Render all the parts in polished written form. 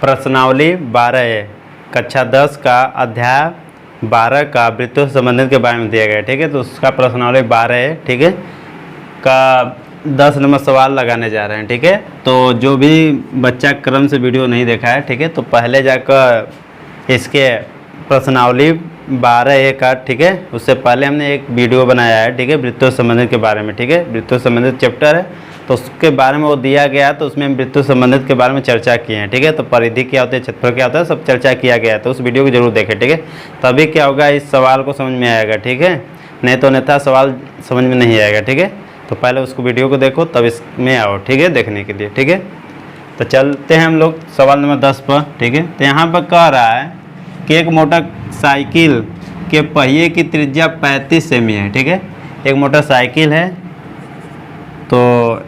प्रश्नावली 12 कक्षा 10 का अध्याय 12 का वृत्तों से संबंधित के बारे में दिया गया है। ठीक है, तो उसका प्रश्नावली 12 है। ठीक है, का 10 नंबर सवाल लगाने जा रहे हैं। ठीक है, तो जो भी बच्चा क्रम से वीडियो नहीं देखा है, ठीक है, तो पहले जाकर इसके प्रश्नावली 12 का, ठीक है, उससे पहले हमने एक वीडियो बनाया है। ठीक है, वृत्तों से संबंधित के बारे में। ठीक है, वृत्तों से संबंधित चैप्टर है, तो उसके बारे में वो दिया गया, तो उसमें हम वृत्तों से संबंधित के बारे में चर्चा किए हैं। ठीक है, तो परिधि क्या होती है, क्षेत्रफल क्या होता है, सब चर्चा किया गया है। तो उस वीडियो को जरूर देखें। ठीक है, तभी क्या होगा, इस सवाल को समझ में आएगा। ठीक है, नहीं तो अन्यथा सवाल समझ में नहीं आएगा। ठीक है, तो पहले उसको वीडियो को देखो तब इसमें आओ। ठीक है, देखने के लिए। ठीक है, तो चलते हैं हम लोग सवाल नंबर 10 पर। ठीक है, तो यहाँ पर कह रहा है कि एक मोटरसाइकिल के पहिए की त्रिज्या 35 सेमी है। ठीक है, एक मोटरसाइकिल है, तो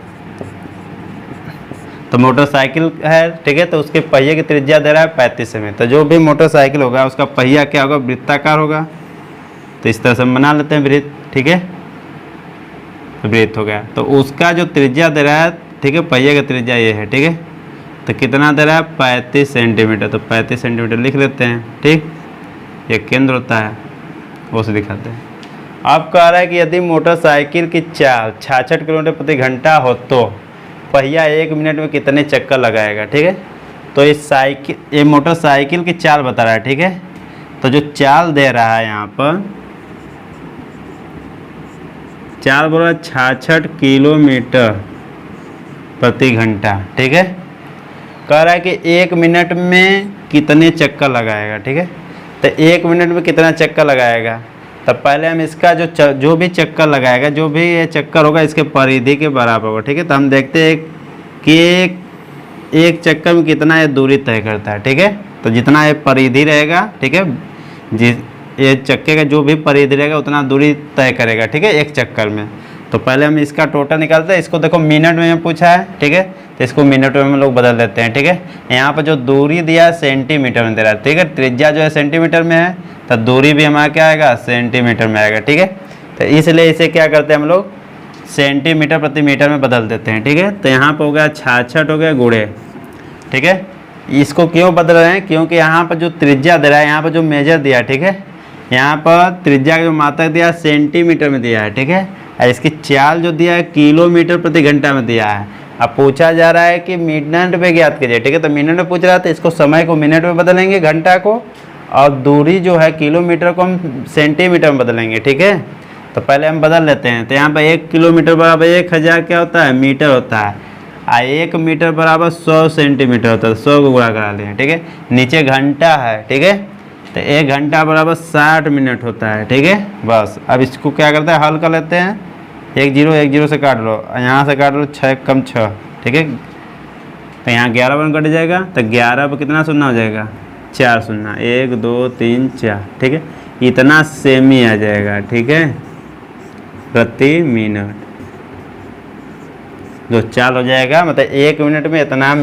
मोटरसाइकिल है। ठीक है, तो उसके पहिए की त्रिज्या दे रहा है 35 सेमी। तो जो भी मोटरसाइकिल होगा उसका पहिया क्या होगा, वृत्ताकार होगा। तो इस तरह से हम बना लेते हैं वृत्त। ठीक है, वृत्त हो गया। तो उसका जो त्रिज्या दे रहा है, ठीक है, पहिए का त्रिज्या ये है। ठीक है, तो कितना दे रहा है, 35 सेंटीमीटर। तो 35 सेंटीमीटर लिख लेते हैं। ठीक, ये केंद्र होता है, वो से दिखाते हैं। अब कह रहा है कि यदि मोटरसाइकिल की चाल 66 किलोमीटर प्रति घंटा हो तो पहिया 1 मिनट में कितने चक्कर लगाएगा। ठीक है, तो ये मोटरसाइकिल की चाल बता रहा है। ठीक है, तो जो चाल दे रहा है यहाँ पर, चाल बोल रहा है 66 किलोमीटर प्रति घंटा। ठीक है, कह रहा है कि 1 मिनट में कितने चक्कर लगाएगा। ठीक है, तो 1 मिनट में कितना चक्कर लगाएगा, तब पहले हम इसका जो भी चक्कर लगाएगा, जो भी ये चक्कर होगा इसके परिधि के बराबर होगा। ठीक है, तो हम देखते हैं कि एक चक्कर में कितना ये दूरी तय करता है। ठीक है, तो जितना ये परिधि रहेगा, ठीक है, ये चक्के का जो भी परिधि रहेगा उतना दूरी तय करेगा। ठीक है, एक चक्कर में। तो पहले हम इसका टोटल निकालते हैं। इसको देखो मिनट में पूछा है। ठीक है, तो इसको मिनट में हम लोग बदल देते हैं। ठीक है, यहाँ पर जो दूरी दिया है सेंटीमीटर में दे रहा है। ठीक है, त्रिज्या जो है सेंटीमीटर में है, तो दूरी भी हमारा क्या आएगा, सेंटीमीटर में आएगा। ठीक है, तो इसलिए इसे क्या करते हैं हम लोग, सेंटीमीटर प्रति मीटर में बदल देते हैं। ठीक है, तो यहाँ पर हो गया 66 हो गया गुणे। ठीक है, इसको क्यों बदल रहे हैं, क्योंकि यहाँ पर जो त्रिज्या दे रहा है, यहाँ पर जो मेजर दिया है, ठीक है, यहाँ पर त्रिज्या का जो मात्रक दिया है सेंटीमीटर में दिया है। ठीक है, और इसकी चाल जो दिया है किलोमीटर प्रति घंटा में दिया है। अब पूछा जा रहा है कि मिनट में ज्ञात कीजिए। ठीक है, तो मिनट में पूछ रहा था, इसको समय को मिनट में बदलेंगे, घंटा को, और दूरी जो है किलोमीटर को हम सेंटीमीटर में बदलेंगे। ठीक है, तो पहले हम बदल लेते हैं। तो यहाँ पर 1 किलोमीटर बराबर 1000 क्या होता है, मीटर होता है, और 1 मीटर बराबर 100 सेंटीमीटर होता है। 100 को गुणा करा लें। ठीक है, नीचे घंटा है। ठीक है, तो 1 घंटा बराबर 60 मिनट होता है। ठीक है, बस अब इसको क्या करते हैं, हल कर लेते हैं। 1 0 से काट लो, यहाँ से काट लो, 6 कम 6। ठीक है, तो यहाँ 11 बन कट जाएगा, तो 11 पर कितना शून्य हो जाएगा, 4 शून्य, 1 2 3 4। ठीक है, इतना सेमी आ जाएगा। ठीक है, प्रति मिनट जो चाल हो जाएगा, मतलब 1 मिनट में इतना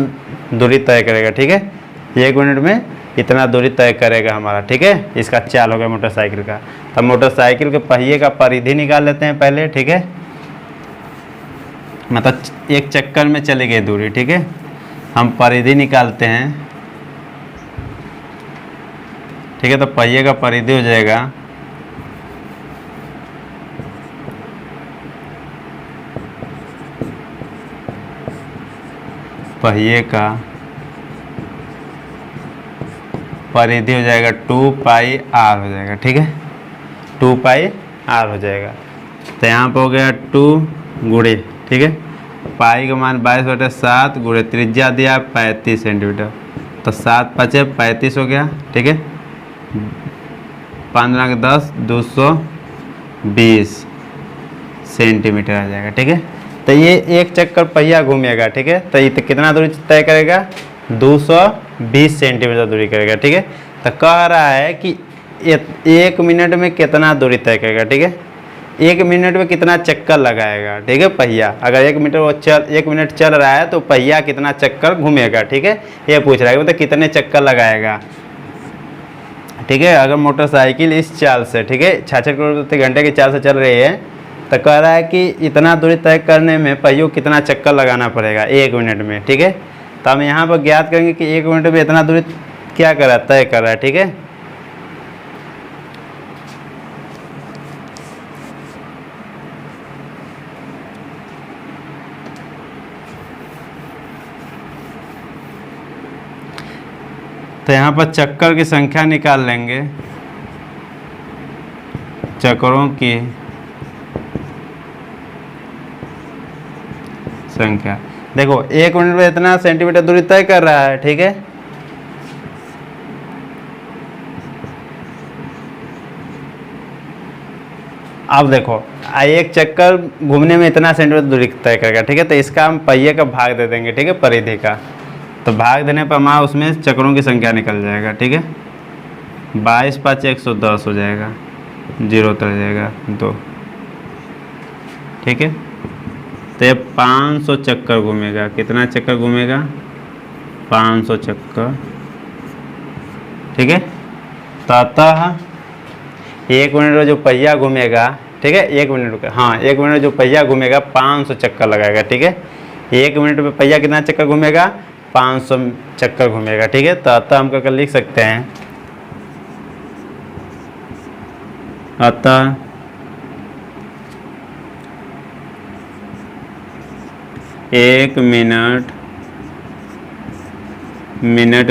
दूरी तय करेगा। ठीक है, 1 मिनट में इतना दूरी तय करेगा हमारा। ठीक है, इसका चाल हो गया मोटरसाइकिल का। तो मोटरसाइकिल के पहिए का परिधि निकाल लेते हैं पहले। ठीक है, मतलब एक चक्कर में चली गई दूरी। ठीक है, हम परिधि निकालते हैं। ठीक है, तो पहिए का परिधि हो जाएगा पहिए का परिधि हो जाएगा 2 पाई आर हो जाएगा। ठीक है, 2 पाई आर हो जाएगा। तो यहाँ पर हो गया 2 गुणे। ठीक है, पाई का मान 22/7 गुणे त्रिज्या दिया 35 सेंटीमीटर, तो 7 5 35 हो गया। ठीक है, 15 के 10 220 सेंटीमीटर आ जाएगा। ठीक है, तो ये एक चक्कर पहिया घूमेगा। ठीक है, तो ये कितना दूरी तय करेगा, 220 सेंटीमीटर दूरी करेगा। ठीक है, तो कह रहा है कि 1 मिनट में कितना दूरी तय करेगा। ठीक है, 1 मिनट में कितना चक्कर लगाएगा। ठीक है, पहिया अगर 1 मिनट चल रहा है तो पहिया कितना चक्कर घूमेगा। ठीक है, ये पूछ रहा है मतलब कितने चक्कर लगाएगा। ठीक है, अगर मोटरसाइकिल इस चाल से, ठीक है, 66 किलोमीटर प्रति घंटे की चाल से चल रही है, तो कह रहा है कि इतना दूरी तय करने में पहियों कितना चक्कर लगाना पड़ेगा 1 मिनट में। ठीक है, तो हम यहाँ पर ज्ञात करेंगे कि 1 मिनट में इतना दूरी क्या कर रहा है, तय कर रहा है। ठीक है, तो यहाँ पर चक्कर की संख्या निकाल लेंगे, चक्करों की संख्या। देखो 1 मिनट में इतना सेंटीमीटर दूरी तय कर रहा है। ठीक है, अब देखो एक चक्कर घूमने में इतना सेंटीमीटर दूरी तय करेगा। ठीक है, तो इसका हम पहिए का भाग दे देंगे। ठीक है, परिधि का, तो भाग देने पर हमारा उसमें चक्करों की संख्या निकल जाएगा। ठीक है, 22 5 110 हो जाएगा, 0 उतर जाएगा 2। ठीक है, तो ये 500 चक्कर घूमेगा। कितना चक्कर घूमेगा, 500 चक्कर। ठीक है, तो अतः 1 मिनट में जो पहिया घूमेगा, ठीक है, 1 मिनट का, हाँ 1 मिनट में जो पहिया घूमेगा 500 चक्कर लगाएगा। ठीक है, 1 मिनट में पहिया कितना चक्कर घूमेगा, 500 चक्कर घूमेगा। ठीक है, तो अतः हम करके लिख सकते हैं, अतः 1 मिनट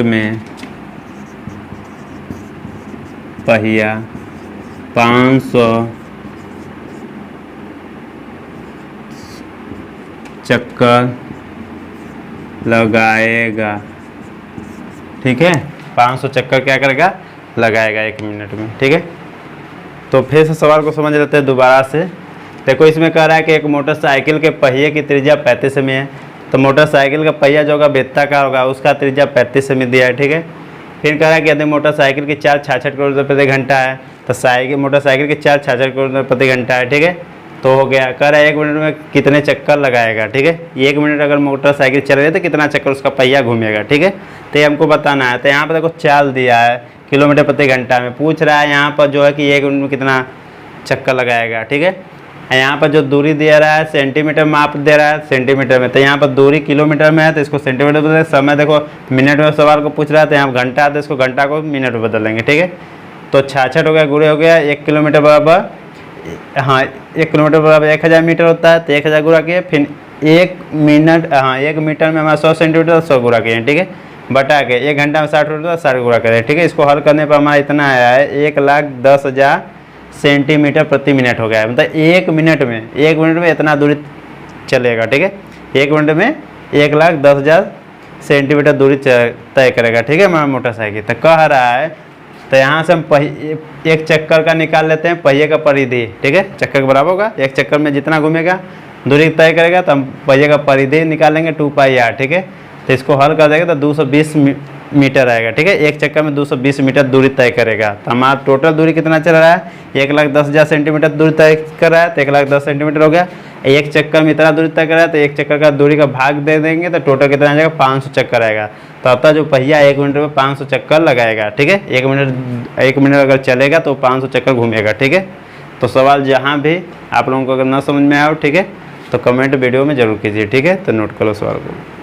में पहिया 500 चक्कर लगाएगा। ठीक है, 500 चक्कर क्या करेगा, लगाएगा 1 मिनट में। ठीक है, तो फिर से सवाल को समझ लेते हैं दोबारा से। देखो इसमें कह रहा है कि एक मोटरसाइकिल के पहिए की त्रिज्या 35 सेमी है। तो मोटरसाइकिल का पहिया जो होगा वृत्ताकार होगा, उसका त्रिज्या 35 सेमी दिया है। ठीक है, फिर कह रहा है कि यदि मोटरसाइकिल की चाल 66 किलोमीटर प्रति घंटा है, तो मोटरसाइकिल की चाल 66 किलोमीटर प्रति घंटा है। ठीक है, तो हो गया। कह रहा है 1 मिनट में कितने चक्कर लगाएगा। ठीक है, 1 मिनट अगर मोटरसाइकिल चल रही है तो कितना चक्कर उसका पहिया घूमेगा। ठीक है, तो ये हमको बताना है। तो यहाँ पर देखो चाल दिया है किलोमीटर प्रति घंटा में, पूछ रहा है यहाँ पर जो है कि 1 मिनट में कितना चक्कर लगाएगा। ठीक है, यहाँ पर जो दूरी दे रहा है सेंटीमीटर माप दे रहा है सेंटीमीटर में, तो यहाँ पर दूरी किलोमीटर में है तो इसको सेंटीमीटर में, समय देखो मिनट में सवाल को पूछ रहा है, तो यहाँ घंटा है तो इसको घंटा को मिनट में बदल लेंगे। ठीक है, तो 66 हो गया, गुणे हो गया 1 किलोमीटर बराबर, हाँ 1 किलोमीटर बराबर 1000 मीटर होता है। तो 1000 गुणा किए, फिर 1 मिनट, हाँ 1 मीटर में हमारा 100 सेंटीमीटर, 100 गुणा किए। ठीक है, बटा के 1 घंटा में 60 होता है, 60 गुणा करें। ठीक है, इसको हल करने पर हमारा इतना आया है 1,10,000 सेंटीमीटर प्रति मिनट हो गया है। मतलब 1 मिनट में इतना दूरी चलेगा। ठीक है, 1 मिनट में 1,10,000 सेंटीमीटर दूरी तय करेगा। ठीक है, हमारा मोटरसाइकिल। तो कह रहा है, तो यहाँ से हम एक चक्कर का निकाल लेते हैं, पहिए का परिधि। ठीक है, चक्कर के बराबर होगा, एक चक्कर में जितना घूमेगा दूरी तय करेगा, तो हम पहिए का परिधि निकालेंगे 2πr। ठीक है, तो इसको हल कर देंगे तो 220 मीटर आएगा। ठीक है, एक चक्कर में 220 मीटर दूरी तय करेगा। तो हमारा टोटल दूरी कितना चल रहा है, 1,10,000 सेंटीमीटर दूरी तय कर रहा है, तो 1,10,000 सेंटीमीटर हो गया। एक चक्कर में इतना दूरी तय कर रहा है, तो एक चक्कर का दूरी का भाग दे देंगे तो टोटल कितना आ जाएगा, 500 चक्कर आएगा। तो अतः जो पहिया 1 मिनट में 500 चक्कर लगाएगा। ठीक है, 1 मिनट अगर चलेगा तो 500 चक्कर घूमेगा। ठीक है, तो सवाल जहाँ भी आप लोगों को अगर ना समझ में आए, ठीक है, तो कमेंट वीडियो में जरूर कीजिए। ठीक है, तो नोट करो सवाल को।